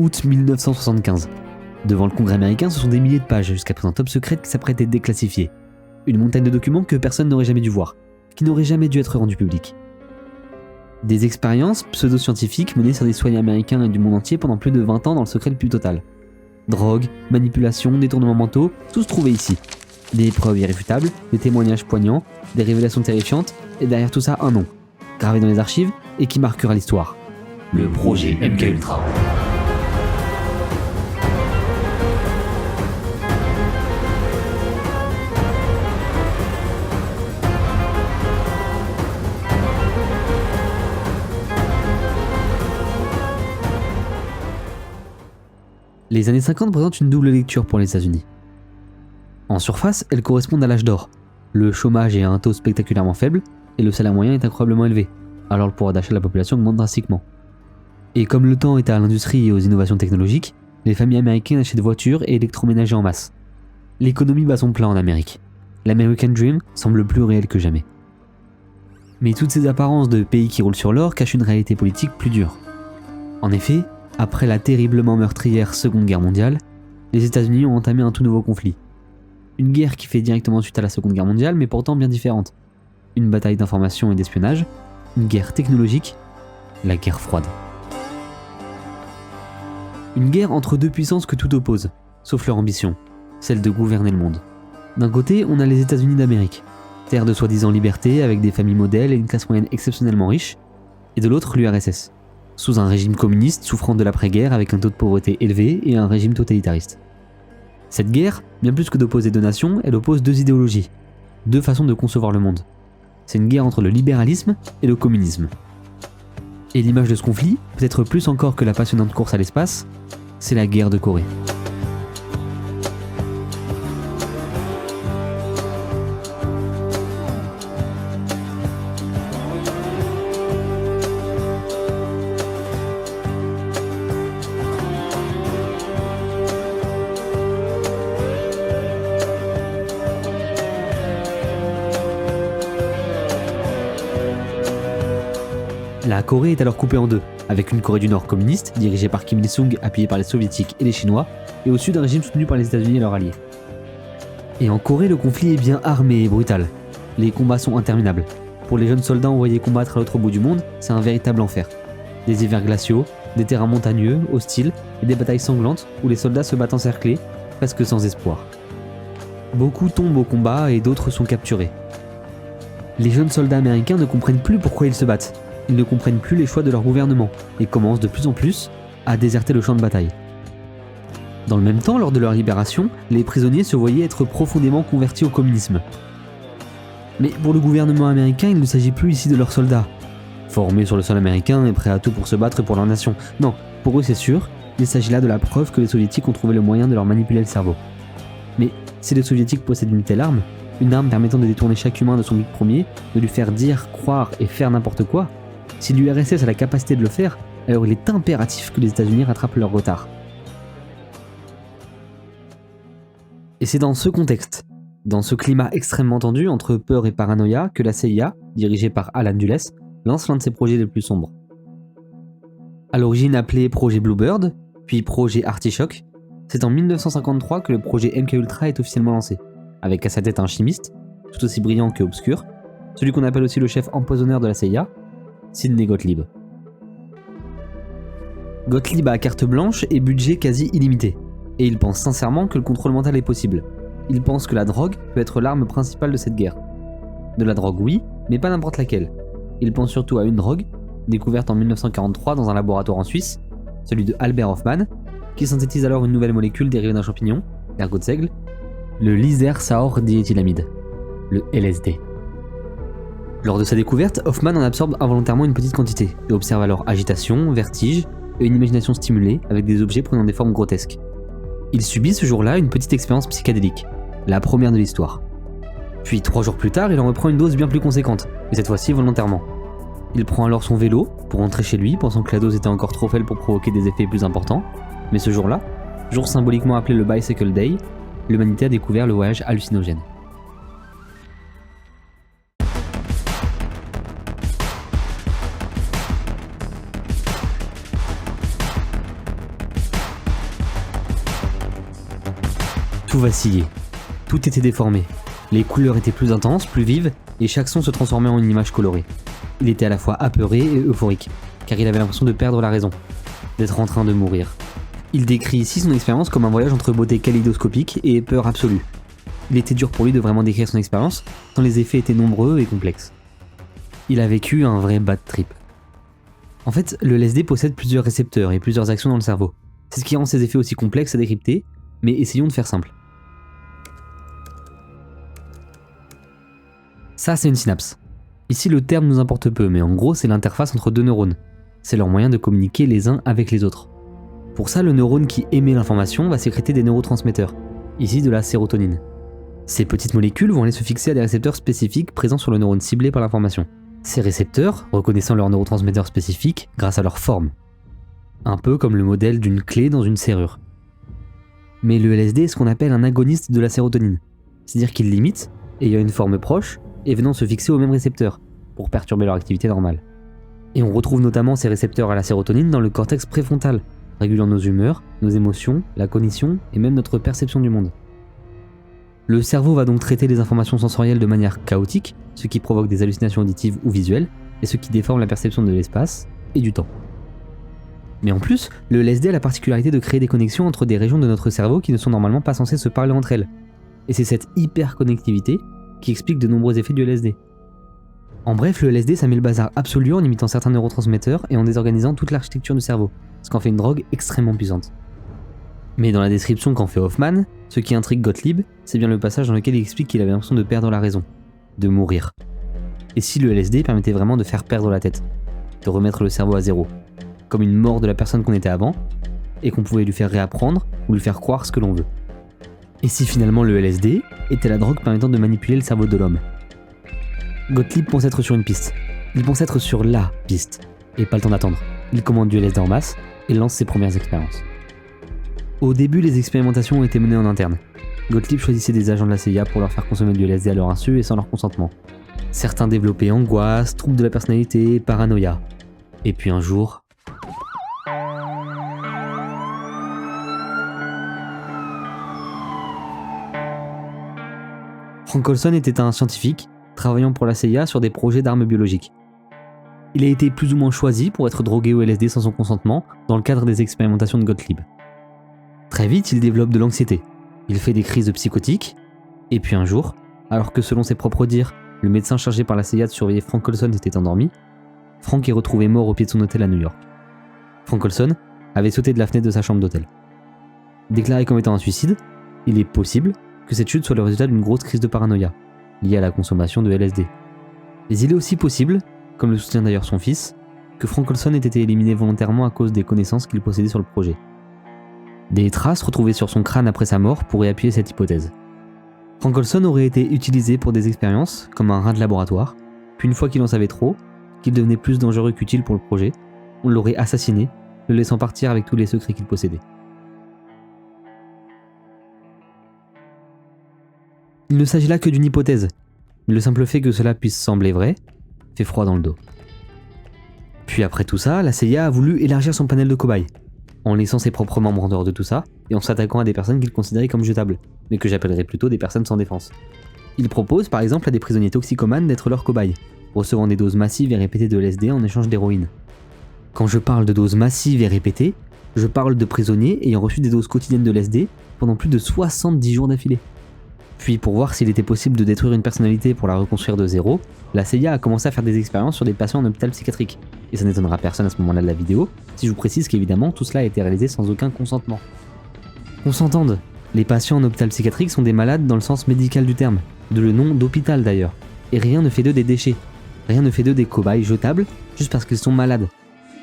Août 1975. Devant le Congrès américain, ce sont des milliers de pages, jusqu'à présent top secrètes, qui s'apprêtent à être déclassifiées. Une montagne de documents que personne n'aurait jamais dû voir, qui n'auraient jamais dû être rendus publics. Des expériences pseudo-scientifiques menées sur des citoyens américains et du monde entier pendant plus de 20 ans dans le secret le plus total. Drogue, manipulation, détournements mentaux, tout se trouvait ici. Des preuves irréfutables, des témoignages poignants, des révélations terrifiantes, et derrière tout ça un nom, gravé dans les archives et qui marquera l'histoire. Le projet MKUltra. Les années 50 présentent une double lecture pour les États-Unis. En surface, elles correspondent à l'âge d'or. Le chômage est à un taux spectaculairement faible et le salaire moyen est incroyablement élevé, alors le pouvoir d'achat de la population augmente drastiquement. Et comme le temps est à l'industrie et aux innovations technologiques, les familles américaines achètent voitures et électroménagers en masse. L'économie bat son plein en Amérique. L'American Dream semble plus réel que jamais. Mais toutes ces apparences de pays qui roulent sur l'or cachent une réalité politique plus dure. En effet, après la terriblement meurtrière Seconde Guerre mondiale, les États-Unis ont entamé un tout nouveau conflit. Une guerre qui fait directement suite à la Seconde Guerre mondiale, mais pourtant bien différente. Une bataille d'information et d'espionnage, une guerre technologique, la guerre froide. Une guerre entre deux puissances que tout oppose, sauf leur ambition, celle de gouverner le monde. D'un côté, on a les États-Unis d'Amérique, terre de soi-disant liberté avec des familles modèles et une classe moyenne exceptionnellement riche, et de l'autre l'URSS, sous un régime communiste souffrant de l'après-guerre avec un taux de pauvreté élevé et un régime totalitariste. Cette guerre, bien plus que d'opposer deux nations, elle oppose deux idéologies, deux façons de concevoir le monde. C'est une guerre entre le libéralisme et le communisme. Et l'image de ce conflit, peut-être plus encore que la passionnante course à l'espace, c'est la guerre de Corée. La Corée est alors coupée en deux, avec une Corée du Nord communiste, dirigée par Kim Il-sung, appuyée par les Soviétiques et les Chinois, et au sud un régime soutenu par les États-Unis et leurs alliés. Et en Corée, le conflit est bien armé et brutal. Les combats sont interminables. Pour les jeunes soldats envoyés combattre à l'autre bout du monde, c'est un véritable enfer. Des hivers glaciaux, des terrains montagneux, hostiles, et des batailles sanglantes où les soldats se battent encerclés, presque sans espoir. Beaucoup tombent au combat et d'autres sont capturés. Les jeunes soldats américains ne comprennent plus pourquoi ils se battent. Ils ne comprennent plus les choix de leur gouvernement et commencent de plus en plus à déserter le champ de bataille. Dans le même temps, lors de leur libération, les prisonniers se voyaient être profondément convertis au communisme. Mais pour le gouvernement américain, il ne s'agit plus ici de leurs soldats, formés sur le sol américain et prêts à tout pour se battre pour leur nation. Non, pour eux c'est sûr, il s'agit là de la preuve que les soviétiques ont trouvé le moyen de leur manipuler le cerveau. Mais si les soviétiques possèdent une telle arme, une arme permettant de détourner chaque humain de son but premier, de lui faire dire, croire et faire n'importe quoi, si l'URSS a la capacité de le faire, alors il est impératif que les États-Unis rattrapent leur retard. Et c'est dans ce contexte, dans ce climat extrêmement tendu entre peur et paranoïa, que la CIA, dirigée par Alan Dulles, lance l'un de ses projets les plus sombres. À l'origine appelé Projet Bluebird, puis Projet Artichoke, c'est en 1953 que le projet MKUltra est officiellement lancé, avec à sa tête un chimiste, tout aussi brillant que obscur, celui qu'on appelle aussi le chef empoisonneur de la CIA, Sidney Gottlieb. Gottlieb a carte blanche et budget quasi illimité, et il pense sincèrement que le contrôle mental est possible. Il pense que la drogue peut être l'arme principale de cette guerre. De la drogue oui, mais pas n'importe laquelle. Il pense surtout à une drogue, découverte en 1943 dans un laboratoire en Suisse, celui de Albert Hofmann, qui synthétise alors une nouvelle molécule dérivée d'un champignon, l'ergot de seigle, le lysersaor-diéthylamide, le LSD. Lors de sa découverte, Hofmann en absorbe involontairement une petite quantité et observe alors agitation, vertige et une imagination stimulée avec des objets prenant des formes grotesques. Il subit ce jour-là une petite expérience psychédélique, la première de l'histoire. Puis 3 jours plus tard, il en reprend une dose bien plus conséquente, et cette fois-ci volontairement. Il prend alors son vélo pour rentrer chez lui, pensant que la dose était encore trop faible pour provoquer des effets plus importants, mais ce jour-là, jour symboliquement appelé le Bicycle Day, l'humanité a découvert le voyage hallucinogène. Tout vacillait. Tout était déformé. Les couleurs étaient plus intenses, plus vives, et chaque son se transformait en une image colorée. Il était à la fois apeuré et euphorique, car il avait l'impression de perdre la raison, d'être en train de mourir. Il décrit ici son expérience comme un voyage entre beauté kaléidoscopique et peur absolue. Il était dur pour lui de vraiment décrire son expérience, tant les effets étaient nombreux et complexes. Il a vécu un vrai bad trip. En fait, le LSD possède plusieurs récepteurs et plusieurs actions dans le cerveau. C'est ce qui rend ces effets aussi complexes à décrypter, mais essayons de faire simple. Ça, c'est une synapse. Ici, le terme nous importe peu, mais en gros, c'est l'interface entre deux neurones. C'est leur moyen de communiquer les uns avec les autres. Pour ça, le neurone qui émet l'information va sécréter des neurotransmetteurs, ici de la sérotonine. Ces petites molécules vont aller se fixer à des récepteurs spécifiques présents sur le neurone ciblé par l'information. Ces récepteurs, reconnaissant leurs neurotransmetteurs spécifiques grâce à leur forme. Un peu comme le modèle d'une clé dans une serrure. Mais le LSD est ce qu'on appelle un agoniste de la sérotonine, c'est-à-dire qu'il l'imite, ayant une forme proche, et venant se fixer aux mêmes récepteurs, pour perturber leur activité normale. Et on retrouve notamment ces récepteurs à la sérotonine dans le cortex préfrontal, régulant nos humeurs, nos émotions, la cognition et même notre perception du monde. Le cerveau va donc traiter les informations sensorielles de manière chaotique, ce qui provoque des hallucinations auditives ou visuelles, et ce qui déforme la perception de l'espace et du temps. Mais en plus, le LSD a la particularité de créer des connexions entre des régions de notre cerveau qui ne sont normalement pas censées se parler entre elles. Et c'est cette hyperconnectivité qui explique de nombreux effets du LSD. En bref, le LSD ça met le bazar absolu en imitant certains neurotransmetteurs et en désorganisant toute l'architecture du cerveau, ce qu'en fait une drogue extrêmement puissante. Mais dans la description qu'en fait Hoffman, ce qui intrigue Gottlieb, c'est bien le passage dans lequel il explique qu'il avait l'impression de perdre la raison, de mourir. Et si le LSD permettait vraiment de faire perdre la tête, de remettre le cerveau à zéro, comme une mort de la personne qu'on était avant, et qu'on pouvait lui faire réapprendre ou lui faire croire ce que l'on veut. Et si finalement le LSD était la drogue permettant de manipuler le cerveau de l'homme? Gottlieb pense être sur une piste. Il pense être sur LA piste. Et pas le temps d'attendre. Il commande du LSD en masse et lance ses premières expériences. Au début, les expérimentations ont été menées en interne. Gottlieb choisissait des agents de la CIA pour leur faire consommer du LSD à leur insu et sans leur consentement. Certains développaient angoisse, troubles de la personnalité, paranoïa. Et puis un jour... Frank Olson était un scientifique travaillant pour la CIA sur des projets d'armes biologiques. Il a été plus ou moins choisi pour être drogué au LSD sans son consentement dans le cadre des expérimentations de Gottlieb. Très vite, il développe de l'anxiété. Il fait des crises psychotiques, et puis un jour, alors que selon ses propres dires, le médecin chargé par la CIA de surveiller Frank Olson était endormi, Frank est retrouvé mort au pied de son hôtel à New York. Frank Olson avait sauté de la fenêtre de sa chambre d'hôtel. Déclaré comme étant un suicide, il est possible que cette chute soit le résultat d'une grosse crise de paranoïa, liée à la consommation de LSD. Mais il est aussi possible, comme le soutient d'ailleurs son fils, que Frank Olson ait été éliminé volontairement à cause des connaissances qu'il possédait sur le projet. Des traces retrouvées sur son crâne après sa mort pourraient appuyer cette hypothèse. Frank Olson aurait été utilisé pour des expériences, comme un rat de laboratoire, puis une fois qu'il en savait trop, qu'il devenait plus dangereux qu'utile pour le projet, on l'aurait assassiné, le laissant partir avec tous les secrets qu'il possédait. Il ne s'agit là que d'une hypothèse, mais le simple fait que cela puisse sembler vrai fait froid dans le dos. Puis après tout ça, la CIA a voulu élargir son panel de cobayes, en laissant ses propres membres en dehors de tout ça, et en s'attaquant à des personnes qu'il considérait comme jetables, mais que j'appellerais plutôt des personnes sans défense. Il propose par exemple à des prisonniers toxicomanes d'être leurs cobayes, recevant des doses massives et répétées de LSD en échange d'héroïne. Quand je parle de doses massives et répétées, je parle de prisonniers ayant reçu des doses quotidiennes de LSD pendant plus de 70 jours d'affilée. Puis pour voir s'il était possible de détruire une personnalité pour la reconstruire de zéro, la CIA a commencé à faire des expériences sur des patients en hôpital psychiatrique. Et ça n'étonnera personne à ce moment-là de la vidéo, si je vous précise qu'évidemment tout cela a été réalisé sans aucun consentement. On s'entende, les patients en hôpital psychiatrique sont des malades dans le sens médical du terme, de le nom d'hôpital d'ailleurs. Et rien ne fait d'eux des déchets, rien ne fait d'eux des cobayes jetables juste parce qu'ils sont malades.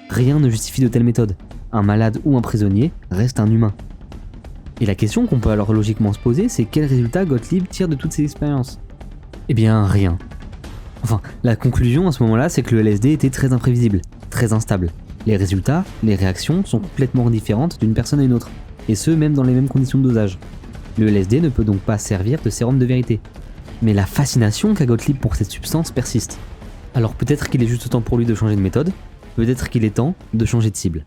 Rien ne justifie de telles méthodes. Un malade ou un prisonnier reste un humain. Et la question qu'on peut alors logiquement se poser, c'est quel résultat Gottlieb tire de toutes ces expériences? Eh bien, rien. Enfin, la conclusion à ce moment-là, c'est que le LSD était très imprévisible, très instable. Les résultats, les réactions sont complètement différentes d'une personne à une autre, et ce, même dans les mêmes conditions de dosage. Le LSD ne peut donc pas servir de sérum de vérité. Mais la fascination qu'a Gottlieb pour cette substance persiste. Alors peut-être qu'il est juste temps pour lui de changer de méthode, peut-être qu'il est temps de changer de cible.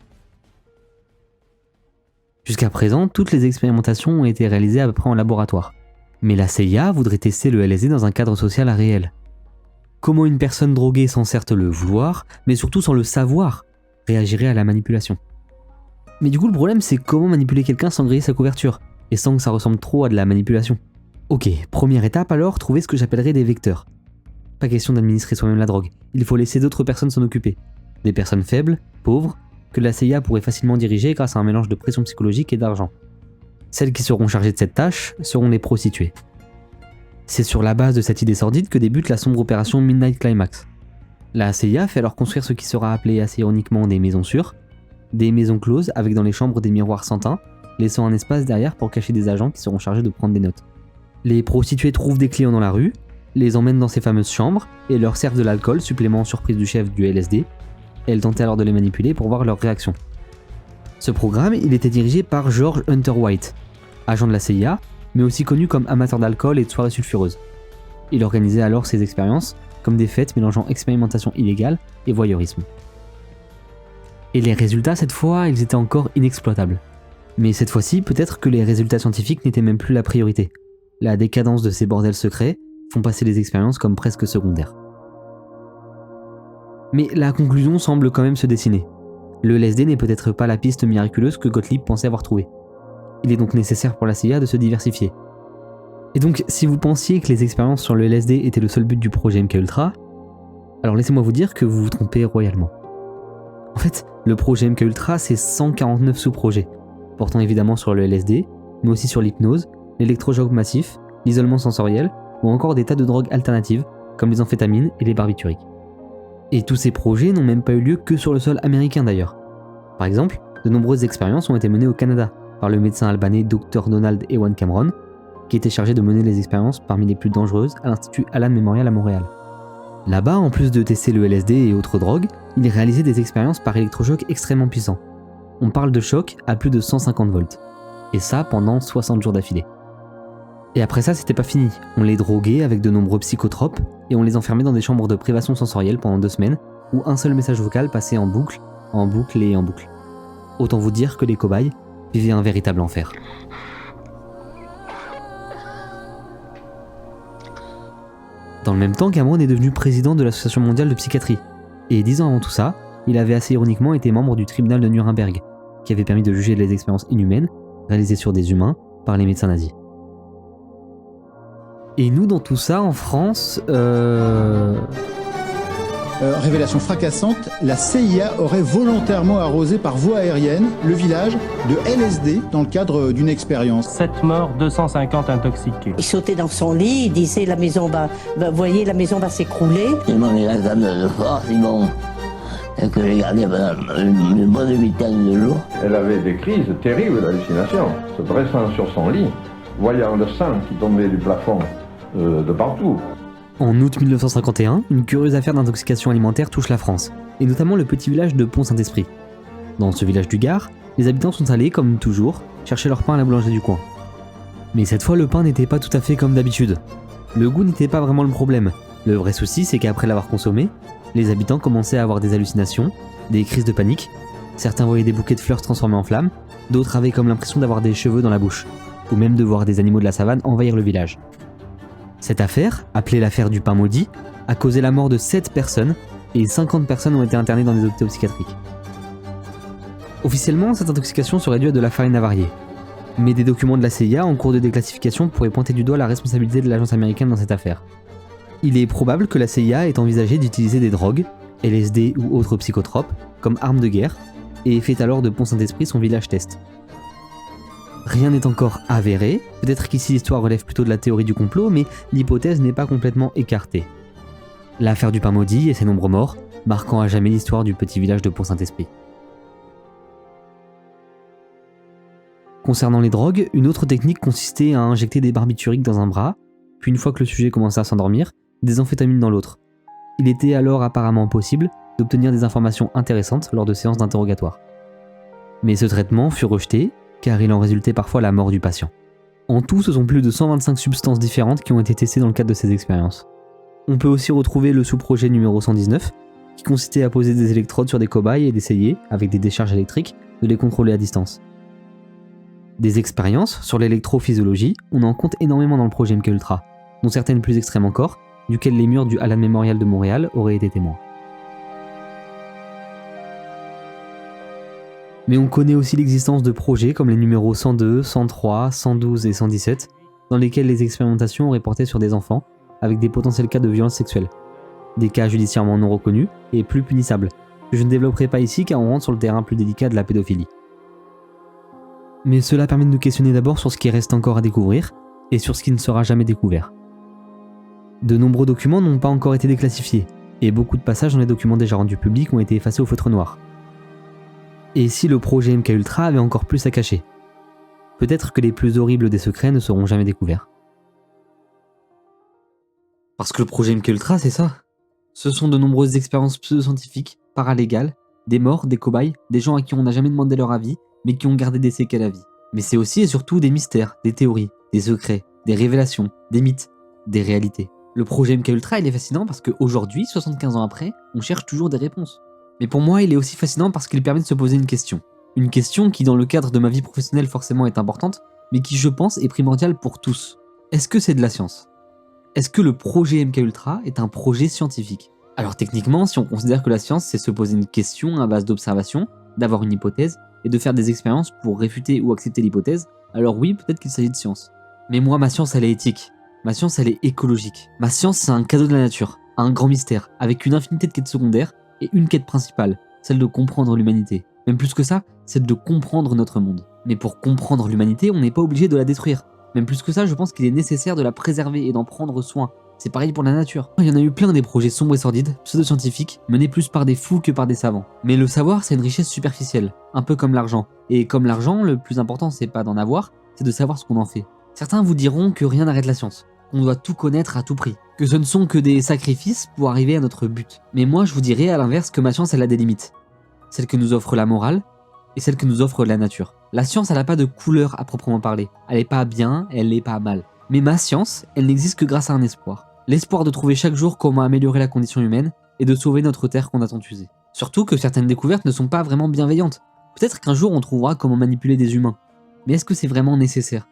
Jusqu'à présent, toutes les expérimentations ont été réalisées à peu près en laboratoire. Mais la CIA voudrait tester le LSD dans un cadre social réel. Comment une personne droguée sans certes le vouloir, mais surtout sans le savoir, réagirait à la manipulation. Mais du coup, le problème, c'est comment manipuler quelqu'un sans griller sa couverture, et sans que ça ressemble trop à de la manipulation. Ok, première étape alors, trouver ce que j'appellerais des vecteurs. Pas question d'administrer soi-même la drogue, il faut laisser d'autres personnes s'en occuper. Des personnes faibles, pauvres, que la CIA pourrait facilement diriger grâce à un mélange de pression psychologique et d'argent. Celles qui seront chargées de cette tâche seront les prostituées. C'est sur la base de cette idée sordide que débute la sombre opération Midnight Climax. La CIA fait alors construire ce qui sera appelé assez ironiquement des maisons sûres, des maisons closes avec dans les chambres des miroirs sans teint, laissant un espace derrière pour cacher des agents qui seront chargés de prendre des notes. Les prostituées trouvent des clients dans la rue, les emmènent dans ces fameuses chambres et leur servent de l'alcool, supplément surprise du chef du LSD. Elles tentaient alors de les manipuler pour voir leur réaction. Ce programme, il était dirigé par George Hunter White, agent de la CIA, mais aussi connu comme amateur d'alcool et de soirées sulfureuses. Il organisait alors ses expériences comme des fêtes mélangeant expérimentation illégale et voyeurisme. Et les résultats, cette fois, ils étaient encore inexploitables. Mais cette fois-ci, peut-être que les résultats scientifiques n'étaient même plus la priorité. La décadence de ces bordels secrets font passer les expériences comme presque secondaires. Mais la conclusion semble quand même se dessiner. Le LSD n'est peut-être pas la piste miraculeuse que Gottlieb pensait avoir trouvée. Il est donc nécessaire pour la CIA de se diversifier. Et donc, si vous pensiez que les expériences sur le LSD étaient le seul but du projet MKUltra, alors laissez-moi vous dire que vous vous trompez royalement. En fait, le projet MKUltra, c'est 149 sous-projets, portant évidemment sur le LSD, mais aussi sur l'hypnose, l'électrochoc massif, l'isolement sensoriel, ou encore des tas de drogues alternatives, comme les amphétamines et les barbituriques. Et tous ces projets n'ont même pas eu lieu que sur le sol américain d'ailleurs. Par exemple, de nombreuses expériences ont été menées au Canada, par le médecin albanais Dr Donald Ewan Cameron, qui était chargé de mener les expériences parmi les plus dangereuses à l'Institut Allen Memorial à Montréal. Là-bas, en plus de tester le LSD et autres drogues, il réalisait des expériences par électrochoc extrêmement puissants. On parle de choc à plus de 150 volts. Et ça pendant 60 jours d'affilée. Et après ça, c'était pas fini. On les droguait avec de nombreux psychotropes et on les enfermait dans des chambres de privation sensorielle pendant 2 semaines où un seul message vocal passait en boucle et en boucle. Autant vous dire que les cobayes vivaient un véritable enfer. Dans le même temps, Cameron est devenu président de l'Association mondiale de psychiatrie. Et 10 ans avant tout ça, il avait assez ironiquement été membre du tribunal de Nuremberg, qui avait permis de juger les expériences inhumaines réalisées sur des humains par les médecins nazis. Et nous, dans tout ça, en France, révélation fracassante, la CIA aurait volontairement arrosé par voie aérienne le village de LSD dans le cadre d'une expérience. 7 morts, 250 intoxiqués. Il sautait dans son lit, il disait la maison voyez, la maison va s'écrouler. Ils m'ont mis la gamme de force, ils m'ont... que j'ai gardé pendant une bonne huitaine de jours. Elle avait des crises terribles d'hallucination, se dressant sur son lit, voyant le sang qui tombait du plafond de partout. En août 1951, une curieuse affaire d'intoxication alimentaire touche la France, et notamment le petit village de Pont-Saint-Esprit. Dans ce village du Gard, les habitants sont allés, comme toujours, chercher leur pain à la boulangerie du coin. Mais cette fois, le pain n'était pas tout à fait comme d'habitude. Le goût n'était pas vraiment le problème. Le vrai souci, c'est qu'après l'avoir consommé, les habitants commençaient à avoir des hallucinations, des crises de panique. Certains voyaient des bouquets de fleurs se transformer en flammes, d'autres avaient comme l'impression d'avoir des cheveux dans la bouche, ou même de voir des animaux de la savane envahir le village. Cette affaire, appelée l'affaire du pain maudit, a causé la mort de 7 personnes et 50 personnes ont été internées dans des hôpitaux psychiatriques. Officiellement, cette intoxication serait due à de la farine avariée. Mais des documents de la CIA en cours de déclassification pourraient pointer du doigt la responsabilité de l'agence américaine dans cette affaire. Il est probable que la CIA ait envisagé d'utiliser des drogues, LSD ou autres psychotropes, comme arme de guerre, et fait alors de Pont-Saint-Esprit son village test. Rien n'est encore avéré, peut-être qu'ici l'histoire relève plutôt de la théorie du complot, mais l'hypothèse n'est pas complètement écartée. L'affaire du pain maudit et ses nombreux morts, marquant à jamais l'histoire du petit village de Pont-Saint-Esprit. Concernant les drogues, une autre technique consistait à injecter des barbituriques dans un bras, puis une fois que le sujet commençait à s'endormir, des amphétamines dans l'autre. Il était alors apparemment possible d'obtenir des informations intéressantes lors de séances d'interrogatoire. Mais ce traitement fut rejeté, car il en résultait parfois la mort du patient. En tout, ce sont plus de 125 substances différentes qui ont été testées dans le cadre de ces expériences. On peut aussi retrouver le sous-projet numéro 119, qui consistait à poser des électrodes sur des cobayes et d'essayer, avec des décharges électriques, de les contrôler à distance. Des expériences sur l'électrophysiologie, on en compte énormément dans le projet MKUltra, dont certaines plus extrêmes encore, duquel les murs du Alan Memorial de Montréal auraient été témoins. Mais on connaît aussi l'existence de projets comme les numéros 102, 103, 112 et 117, dans lesquels les expérimentations auraient porté sur des enfants, avec des potentiels cas de violence sexuelle. Des cas judiciairement non reconnus et plus punissables, que je ne développerai pas ici car on rentre sur le terrain plus délicat de la pédophilie. Mais cela permet de nous questionner d'abord sur ce qui reste encore à découvrir, et sur ce qui ne sera jamais découvert. De nombreux documents n'ont pas encore été déclassifiés, et beaucoup de passages dans les documents déjà rendus publics ont été effacés au feutre noir. Et si le projet MKUltra avait encore plus à cacher? Peut-être que les plus horribles des secrets ne seront jamais découverts. Parce que le projet MKUltra, c'est ça. Ce sont de nombreuses expériences pseudo-scientifiques, paralégales, des morts, des cobayes, des gens à qui on n'a jamais demandé leur avis, mais qui ont gardé des séquelles à vie. Mais c'est aussi et surtout des mystères, des théories, des secrets, des révélations, des mythes, des réalités. Le projet MKUltra, il est fascinant parce qu'aujourd'hui, 75 ans après, on cherche toujours des réponses. Mais pour moi, il est aussi fascinant parce qu'il permet de se poser une question. Une question qui, dans le cadre de ma vie professionnelle, forcément est importante, mais qui, je pense, est primordiale pour tous. Est-ce que c'est de la science? Est-ce que le projet MKUltra est un projet scientifique? Alors techniquement, si on considère que la science, c'est se poser une question à base d'observation, d'avoir une hypothèse, et de faire des expériences pour réfuter ou accepter l'hypothèse, alors oui, peut-être qu'il s'agit de science. Mais moi, ma science, elle est éthique. Ma science, elle est écologique. Ma science, c'est un cadeau de la nature, un grand mystère, avec une infinité de quêtes secondaires, et une quête principale, celle de comprendre l'humanité. Même plus que ça, c'est de comprendre notre monde. Mais pour comprendre l'humanité, on n'est pas obligé de la détruire. Même plus que ça, je pense qu'il est nécessaire de la préserver et d'en prendre soin. C'est pareil pour la nature. Il y en a eu plein des projets sombres et sordides, pseudo-scientifiques, menés plus par des fous que par des savants. Mais le savoir, c'est une richesse superficielle, un peu comme l'argent. Et comme l'argent, le plus important, c'est pas d'en avoir, c'est de savoir ce qu'on en fait. Certains vous diront que rien n'arrête la science, qu'on doit tout connaître à tout prix, que ce ne sont que des sacrifices pour arriver à notre but. Mais moi, je vous dirais à l'inverse que ma science, elle a des limites. Celle que nous offre la morale, et celle que nous offre la nature. La science, elle n'a pas de couleur à proprement parler. Elle n'est pas bien, elle n'est pas mal. Mais ma science, elle n'existe que grâce à un espoir. L'espoir de trouver chaque jour comment améliorer la condition humaine et de sauver notre terre qu'on a tant usée. Surtout que certaines découvertes ne sont pas vraiment bienveillantes. Peut-être qu'un jour on trouvera comment manipuler des humains. Mais est-ce que c'est vraiment nécessaire?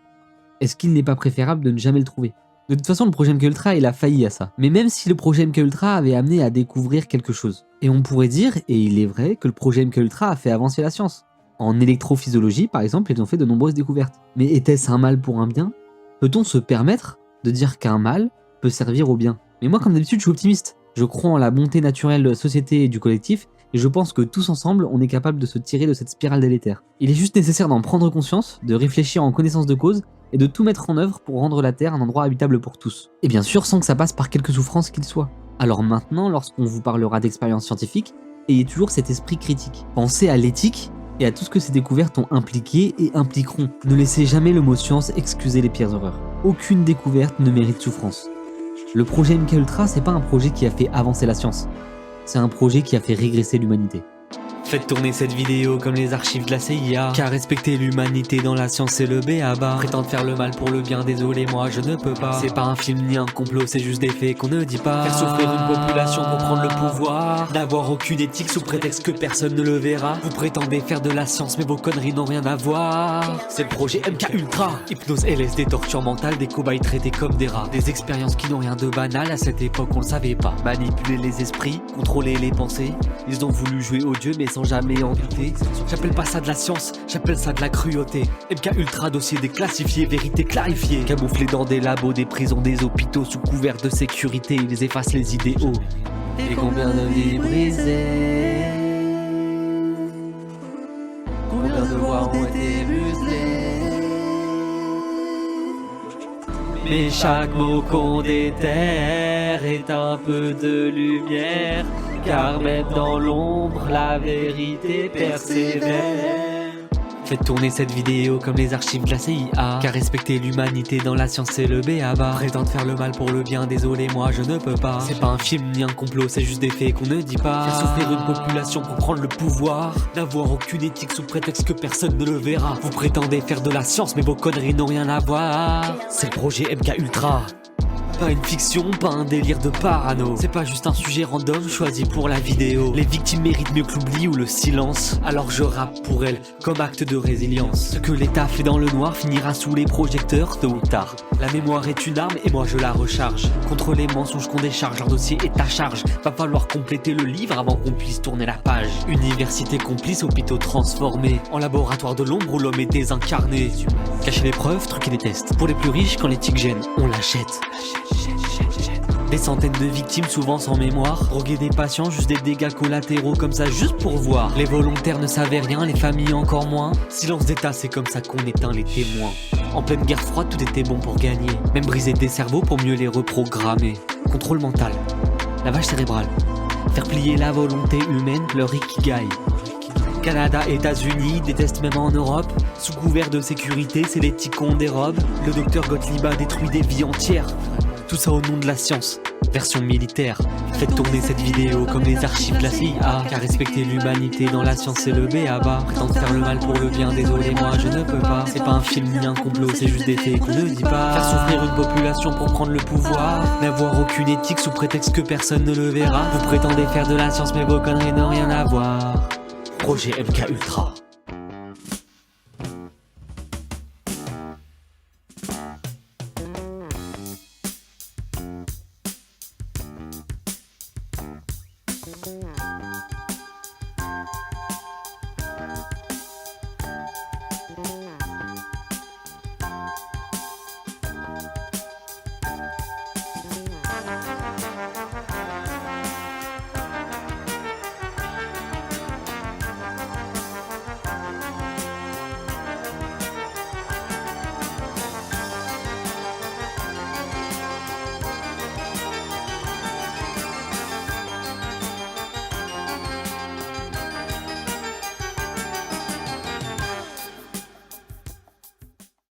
Est-ce qu'il n'est pas préférable de ne jamais le trouver? De toute façon, le projet MKUltra, il a failli à ça. Mais même si le projet MKUltra avait amené à découvrir quelque chose. Et on pourrait dire, et il est vrai, que le projet MKUltra a fait avancer la science. En électrophysiologie, par exemple, ils ont fait de nombreuses découvertes. Mais était-ce un mal pour un bien? Peut-on se permettre de dire qu'un mal peut servir au bien? Mais moi, comme d'habitude, je suis optimiste. Je crois en la bonté naturelle de la société et du collectif, et je pense que tous ensemble, on est capable de se tirer de cette spirale délétère. Il est juste nécessaire d'en prendre conscience, de réfléchir en connaissance de cause, et de tout mettre en œuvre pour rendre la Terre un endroit habitable pour tous. Et bien sûr, sans que ça passe par quelque souffrance qu'il soit. Alors maintenant, lorsqu'on vous parlera d'expériences scientifiques, ayez toujours cet esprit critique. Pensez à l'éthique et à tout ce que ces découvertes ont impliqué et impliqueront. Ne laissez jamais le mot science excuser les pires horreurs. Aucune découverte ne mérite souffrance. Le projet MKUltra, c'est pas un projet qui a fait avancer la science. C'est un projet qui a fait régresser l'humanité. Faites tourner cette vidéo comme les archives de la CIA, car respecter l'humanité dans la science c'est le b.a.-ba. Prétendre faire le mal pour le bien, désolé moi je ne peux pas. C'est pas un film ni un complot, c'est juste des faits qu'on ne dit pas. Faire souffrir une population pour prendre le pouvoir, n'avoir aucune éthique sous prétexte que personne ne le verra. Vous prétendez faire de la science mais vos conneries n'ont rien à voir. C'est le projet MKUltra. Hypnose, LSD, torture mentale, des cobayes traités comme des rats. Des expériences qui n'ont rien de banal, à cette époque on le savait pas. Manipuler les esprits, contrôler les pensées. Ils ont voulu jouer au dieu mais sans jamais en douter. J'appelle pas ça de la science, j'appelle ça de la cruauté. MKUltra, dossier déclassifié, vérité clarifiée. Camouflés dans des labos, des prisons, des hôpitaux, sous couvert de sécurité, ils effacent les idéaux. Et combien de vies brisées, combien de voix ont été muselées. Mais chaque mot qu'on déterre est un peu de lumière, car même dans l'ombre, la vérité persévère. Faites tourner cette vidéo comme les archives de la CIA, car respecter l'humanité dans la science c'est le b.a.-ba. Prétendre faire le mal pour le bien, désolé moi je ne peux pas. C'est pas un film ni un complot, c'est juste des faits qu'on ne dit pas. Faire souffrir une population pour prendre le pouvoir, n'avoir aucune éthique sous prétexte que personne ne le verra. Vous prétendez faire de la science mais vos conneries n'ont rien à voir. C'est le projet MKUltra. pas une fiction, pas un délire de parano. C'est pas juste un sujet random choisi pour la vidéo. Les victimes méritent mieux que l'oubli ou le silence. Alors je rappe pour elles comme acte de résilience. Ce que l'État fait dans le noir finira sous les projecteurs tôt ou tard. La mémoire est une arme et moi je la recharge. Contre les mensonges qu'on décharge, leur dossier est à charge. Va falloir compléter le livre avant qu'on puisse tourner la page. Université complice, hôpitaux transformés en laboratoire de l'ombre où l'homme est désincarné. Cacher les preuves, truquer des tests. Pour les plus riches, quand l'éthique gêne, on l'achète. Des centaines de victimes souvent sans mémoire. Droguer des patients, juste des dégâts collatéraux comme ça, juste pour voir. Les volontaires ne savaient rien, les familles encore moins. Silence d'État, c'est comme ça qu'on éteint les témoins. En pleine guerre froide, tout était bon pour gagner. Même briser des cerveaux pour mieux les reprogrammer. Contrôle mental, lavage cérébral. Faire plier la volonté humaine, leur ikigai. Canada, États-Unis, des tests même en Europe. Sous couvert de sécurité, c'est l'éthique qu'on dérobe. Le docteur Gottlieb a détruit des vies entières. Tout ça au nom de la science, version militaire. Faites tourner cette vidéo comme les archives de la CIA. Car respecter l'humanité dans la science c'est le b.a.-ba. Prétendre faire le mal pour le bien, désolé moi je ne peux pas. C'est pas un film ni un complot, c'est juste des faits qu'on ne dit pas. Faire souffrir une population pour prendre le pouvoir. N'avoir aucune éthique sous prétexte que personne ne le verra. Vous prétendez faire de la science mais vos conneries n'ont rien à voir. Projet MK Ultra.